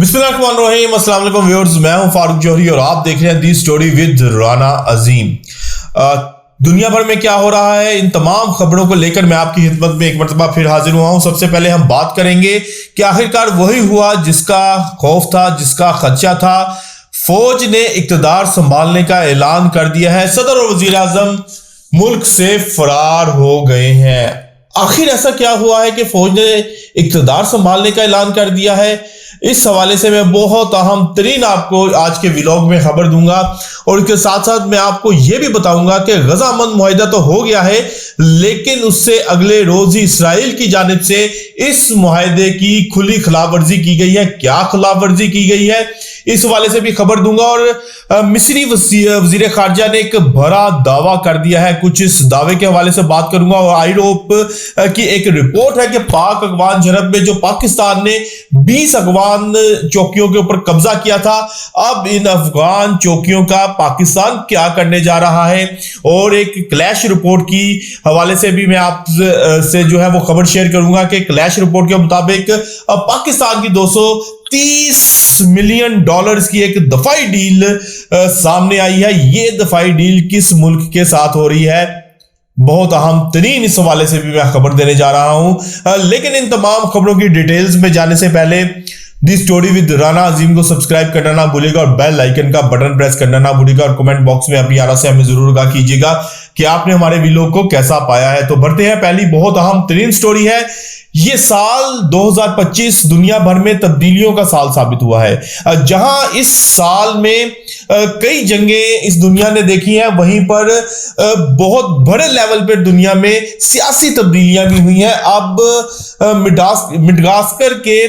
बिस्मिल्लाहिर्रहमानिर्रहीम, अस्सलाम वालेकुम व्यूअर्स, मैं हूं फारूक जौहरी और आप देख रहे हैं दी स्टोरी विद राना अजीम। दुनिया भर में क्या हो रहा है, इन तमाम खबरों को लेकर मैं आपकी खिदमत में एक मरतबा फिर हाजिर हुआ हूं। सबसे पहले हम बात करेंगे कि आखिरकार वही हुआ जिसका खौफ था, जिसका खदशा था। फौज ने इक्तदार संभालने का ऐलान कर दिया है। सदर और वजीर आजम मुल्क से फरार हो गए हैं। आखिर ऐसा क्या हुआ है कि फौज ने इक्तदार संभालने का ऐलान कर दिया है? इस हवाले से मैं बहुत अहम तरीन आपको आज के व्लॉग में खबर दूंगा और इसके साथ साथ मैं आपको यह भी बताऊंगा कि गजा अमन मुआहिदा तो हो गया है, लेकिन उससे अगले रोज ही इसराइल की जानिब से इस मुआहिदे की खुली खिलाफवर्जी की गई है। क्या खिलाफवर्जी की गई है, इस हवाले से भी खबर दूंगा। और मिस्री वजीर खारजा ने एक बड़ा दावा कर दिया है, कुछ इस दावे के हवाले से बात करूंगा। और आई होप की एक रिपोर्ट है कि पाक अफगान झड़प में जो पाकिस्तान ने 20 अफगान चौकियों के ऊपर कब्जा किया था, अब इन अफगान चौकियों का पाकिस्तान क्या करने जा रहा है। और एक क्लैश रिपोर्ट की हवाले से भी मैं आपसे जो है वो खबर शेयर करूंगा कि क्लैश रिपोर्ट के मुताबिक पाकिस्तान की 230 मिलियन डॉलर्स की एक दफाई डील सामने आई है। ये दफाई डील किस मुल्क के साथ हो रही है, बहुत अहम तरीन इस हवाले से भी मैं खबर देने जा रहा हूं। लेकिन इन तमाम खबरों की डिटेल्स में जाने से पहले दी स्टोरी विद राना अजीम को सब्सक्राइब करना ना भूलिएगा और बेल आइकन का बटन प्रेस करना ना भूलिएगा और कमेंट बॉक्स में अपनी आरा से हमें जरूर आगाह कीजिएगा कि आपने हमारे वीडियो को कैसा पाया है। तो बढ़ते हैं, पहली बहुत अहम तरीन स्टोरी है। ये साल 2025 दुनिया भर में तब्दीलियों का साल साबित हुआ है। जहां इस साल में कई जंगें इस दुनिया ने देखी हैं, वहीं पर बहुत बड़े लेवल पर दुनिया में सियासी तब्दीलियां भी हुई हैं। अब मिडागास्कर के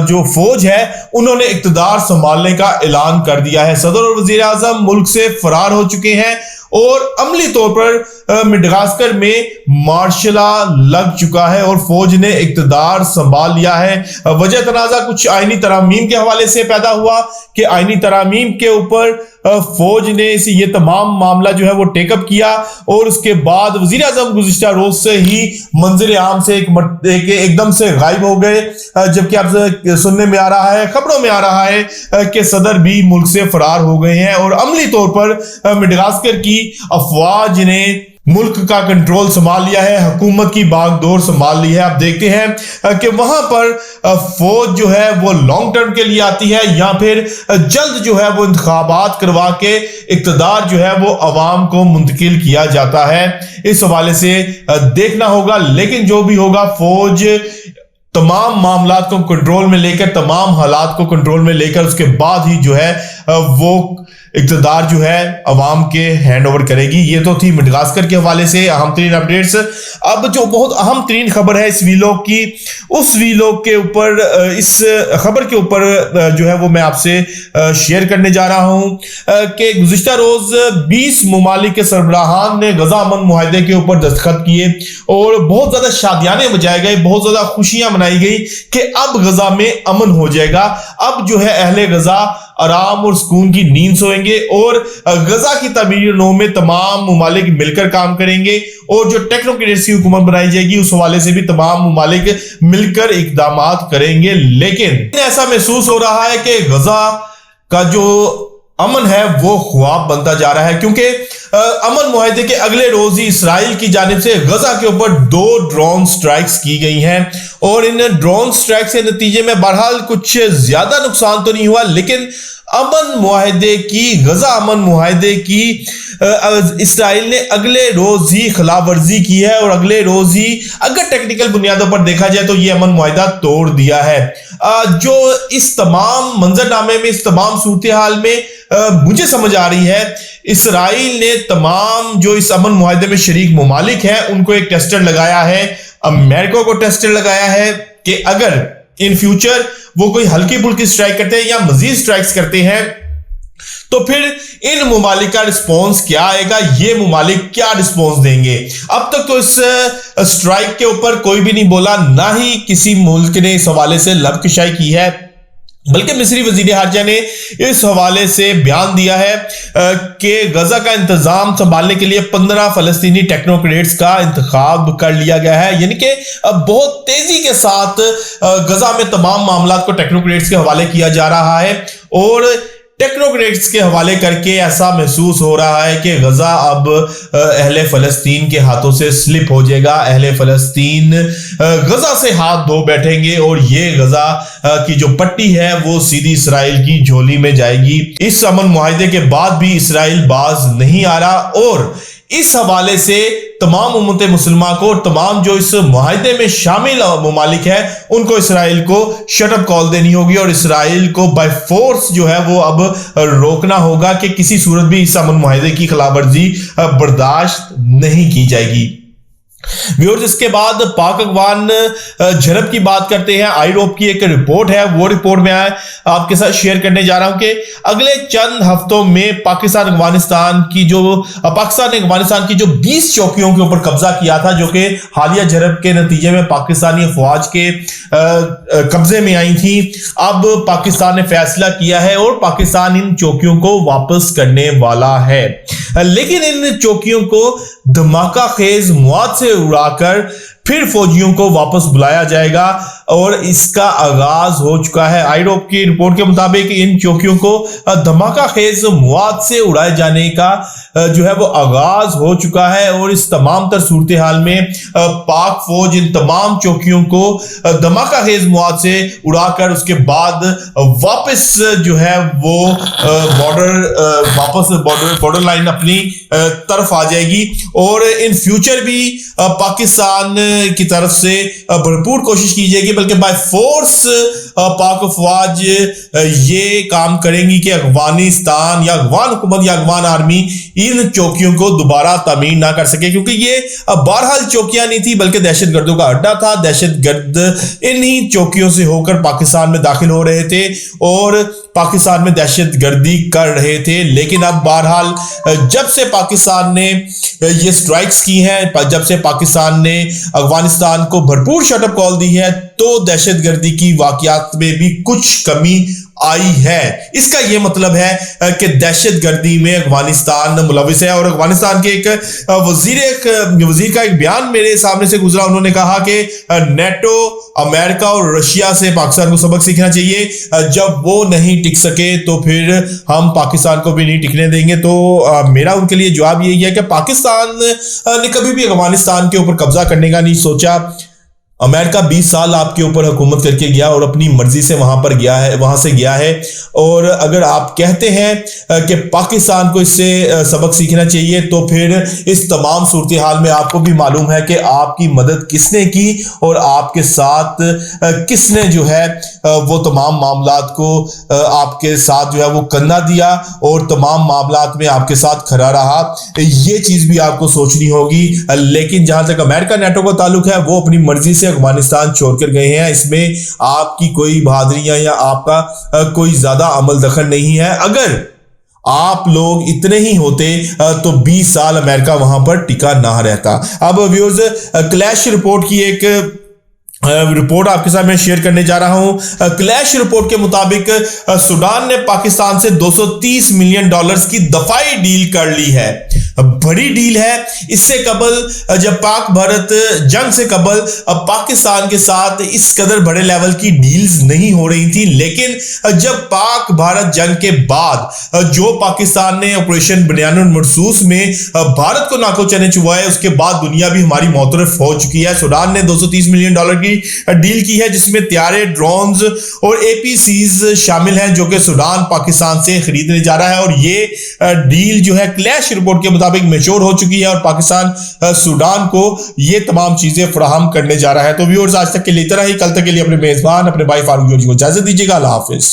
जो फौज है उन्होंने इक्तदार संभालने का ऐलान कर दिया है। सदर और वजीर आजम मुल्क से फरार हो चुके हैं और अमली तौर पर मिडागास्कर में मार्शला लग चुका है और फौज ने इक्तदार संभाल लिया है। वजह तनाजा कुछ आईनी तरामीम के हवाले से पैदा हुआ कि आईनी तरामीम के ऊपर फौज ने ये तमाम मामला जो है वो टेकअप किया और उसके बाद वजीर आजम गुज़िश्ता रोज से ही मंजर आम से एकदम से गायब हो गए। जबकि आप सुनने में आ रहा है, खबरों में आ रहा है कि सदर भी मुल्क से फरार हो गए हैं और अमली तौर पर मिडागास्कर की अफवाज ने मुल्क का कंट्रोल संभाल लिया है, हुकूमत की बागडोर संभाल ली है। आप देखते हैं कि वहां पर फौज जो है वो लॉन्ग टर्म के लिए आती है या फिर जल्द जो है वो इंतखाबात करवा के इक्तदार जो है वो अवाम को मुंतकिल किया जाता है। इस हवाले से देखना होगा, लेकिन जो भी होगा फौज तमाम मामलात को कंट्रोल में लेकर, तमाम हालात को कंट्रोल में लेकर उसके बाद ही जो है वो इक्तदार जो है अवाम के हैंड ओवर करेगी। ये तो थी मिडागास्कर के हवाले से अहम तरीन अपडेट्स। अब जो बहुत अहम तरीन खबर है इस वीलॉग की, उस वीलॉग के ऊपर, इस खबर के ऊपर जो है वो मैं आपसे शेयर करने जा रहा हूं कि गुज़िश्ता रोज 20 ममालिक के सरबराहान ने गजा अमन मुआहिदे के ऊपर दस्तखत किए और बहुत ज्यादा शादियाने बजाए गए, बहुत ज्यादा खुशियां मनाई गई कि अब गजा में अमन हो जाएगा। अब जो है अहले गजा आराम और सुकून की नींद सोएंगे और गजा की तामीर नौ में तमाम ममालिक मिलकर काम करेंगे और जो टेक्नोक्रेसी हुकूमत बनाई जाएगी उस हवाले से भी तमाम ममालिक मिलकर इकदाम करेंगे। लेकिन ऐसा महसूस हो रहा है कि गजा का जो अमन है वो ख्वाब बनता जा रहा है, क्योंकि अमन मुआहिदे के अगले रोज ही इसराइल की जानिब से गजा के ऊपर 2 ड्रोन स्ट्राइक्स की गई हैं और इन ड्रोन स्ट्राइक के नतीजे में बहरहाल कुछ ज्यादा नुकसान तो नहीं हुआ, लेकिन अमन मुआहिदे की, गजा अमन मुआहिदे की इसराइल ने अगले रोज ही खिलाफवर्जी की है और अगले रोज ही अगर टेक्निकल बुनियादों पर देखा जाए तो ये अमन मुआहिदा तोड़ दिया है। जो इस तमाम मंजरनामे में, इस तमाम सूरत हाल में मुझे समझ आ रही है, इसराइल ने तमाम जो इस अमन मुआहिदे में शरीक ममालिक हैं उनको एक टेस्टर लगाया है, अमेरिका को टेस्टर लगाया है कि अगर इन फ्यूचर वो कोई हल्की फुल्की स्ट्राइक करते हैं या मजीद स्ट्राइक्स करते हैं तो फिर इन ममालिक का रिस्पॉन्स क्या आएगा, ये ममालिक क्या रिस्पॉन्स देंगे। अब तक तो इस स्ट्राइक के ऊपर कोई भी नहीं बोला, ना ही किसी मुल्क ने इस हवाले से लबकशाई की है। बल्कि मिस्री वजीर हारजा ने इस हवाले से बयान दिया है कि गजा का इंतजाम संभालने के लिए 15 फलस्तीनी टेक्नोक्रेट्स का इंतखाब कर लिया गया है। यानी कि बहुत तेजी के साथ गजा में तमाम मामला को टेक्नोक्रेट्स के हवाले किया जा रहा है और टेक्नोक्रेट्स के हवाले करके ऐसा महसूस हो रहा है कि गजा अब अहले फलस्तीन के हाथों से स्लिप हो जाएगा। अहले फलस्तीन गजा से हाथ धो बैठेंगे और ये गजा की जो पट्टी है वो सीधी इसराइल की झोली में जाएगी। इस अमन मुआहिदे के बाद भी इसराइल बाज नहीं आ रहा और इस हवाले से तमाम उम्मत मुसलमान को, तमाम जो इस मुआहिदे में शामिल ममालिक है, उनको इसराइल को शटअप कॉल देनी होगी और इसराइल को बाय फोर्स जो है वो अब रोकना होगा कि किसी सूरत भी इस अमन मुआहिदे की खिलाफवर्जी बर्दाश्त नहीं की जाएगी। व्यूअर्स, इसके बाद पाक अफगान झड़प की बात करते हैं। आईरोप की एक रिपोर्ट है, वो रिपोर्ट मैं आपके साथ शेयर करने जा रहा हूं कि अगले चंद हफ्तों में पाकिस्तान ने अफगानिस्तान की जो 20 चौकियों के ऊपर कब्जा किया था, जो कि हालिया झड़प के नतीजे में पाकिस्तानी अफवाज के कब्जे में आई थी, अब पाकिस्तान ने फैसला किया है और पाकिस्तान इन चौकियों को वापस करने वाला है। लेकिन इन चौकियों को धमाका खेज मौत से उड़ाकर फिर फौजियों को वापस बुलाया जाएगा और इसका आगाज हो चुका है। आईरोप की रिपोर्ट के मुताबिक इन चौकियों को धमाका खेज मौत से उड़ाए जाने का जो है वो आगाज हो चुका है और इस तमाम तर सूरत हाल में पाक फौज इन तमाम चौकियों को धमाका खेज मौत से उड़ाकर उसके बाद वापस जो है वो बॉर्डर लाइन अपनी तरफ आ जाएगी और इन फ्यूचर भी पाकिस्तान की तरफ से भरपूर कोशिश की जाएगी, बल्कि बाय फोर्स पाक अफवाज ये काम करेंगी कि अफगानिस्तान या अफगान हुकूमत या अफगान आर्मी इन चौकियों को दोबारा तामीर ना कर सके, क्योंकि ये बहरहाल चौकियां नहीं थी बल्कि दहशतगर्दों का अड्डा था। दहशतगर्द इन्हीं चौकियों से होकर पाकिस्तान में दाखिल हो रहे थे और पाकिस्तान में दहशतगर्दी कर रहे थे। लेकिन अब बहरहाल जब से पाकिस्तान ने ये स्ट्राइक्स की हैं, जब से पाकिस्तान ने अफगानिस्तान को भरपूर शटअप कॉल दी है, तो दहशतगर्दी की वाकयात में भी कुछ कमी आई है। इसका यह मतलब है कि दहशतगर्दी में अफगानिस्तान मुलविस है। और अफगानिस्तान के एक वजीर का एक बयान मेरे सामने से गुजरा, उन्होंने कहा कि नेटो, अमेरिका और रशिया से पाकिस्तान को सबक सीखना चाहिए। जब वो नहीं टिक सके तो फिर हम पाकिस्तान को भी नहीं टिकने देंगे। तो मेरा उनके लिए जवाब यही है कि पाकिस्तान ने कभी भी अफगानिस्तान के ऊपर कब्जा करने का नहीं सोचा। अमेरिका 20 साल आपके ऊपर हुकूमत करके गया और अपनी मर्जी से वहां से गया है। और अगर आप कहते हैं कि पाकिस्तान को इससे सबक सीखना चाहिए, तो फिर इस तमाम सूरत हाल में आपको भी मालूम है कि आपकी मदद किसने की और आपके साथ किसने जो है वो तमाम मामलात को आपके साथ जो है वो कंधा दिया और तमाम मामलात में आपके साथ खड़ा रहा। ये चीज भी आपको सोचनी होगी। लेकिन जहां तक अमेरिका नेटो का ताल्लुक है, वो अपनी मर्जी से अफगानिस्तान छोड़कर गए हैं। इसमें आपकी कोई बहादुरियां या आपका कोई ज्यादा अमल दखल नहीं है। अगर आप लोग इतने ही होते तो 20 साल अमेरिका वहां पर टिका ना रहता। अब व्यूअर्स, क्लैश रिपोर्ट की एक रिपोर्ट आपके साथ मैं शेयर करने जा रहा हूं। क्लैश रिपोर्ट के मुताबिक सूडान ने पाकिस्तान से $230 मिलियन की दफाई डील कर ली है। बड़ी डील है। इससे कबल जब पाक भारत जंग से कबल पाकिस्तान के साथ इस कदर बड़े लेवल की डील्स नहीं हो रही थी, लेकिन जब पाक भारत जंग के बाद जो पाकिस्तान ने ऑपरेशन बनियानुल मरसूस में भारत को नाको चने चुबाए, उसके बाद दुनिया भी हमारी मौतरफ हो चुकी है। सूडान ने $230 मिलियन की डील की है, जिसमें तैयारे, ड्रोन्स और एपीसीज शामिल हैं, जो कि सूडान पाकिस्तान से खरीदने जा रहा है। और ये डील जो है क्लैश रिपोर्ट के मुताबिक मैच्योर हो चुकी है और पाकिस्तान सूडान को ये तमाम चीजें फराहम करने जा रहा है। तो व्यूअर्स, आज तक के लिए इतना ही। कल तक के लिए अपने मेजबान अपने भाई फारूक जोहरी को इजाजत दीजिएगा। अल्लाह हाफिज।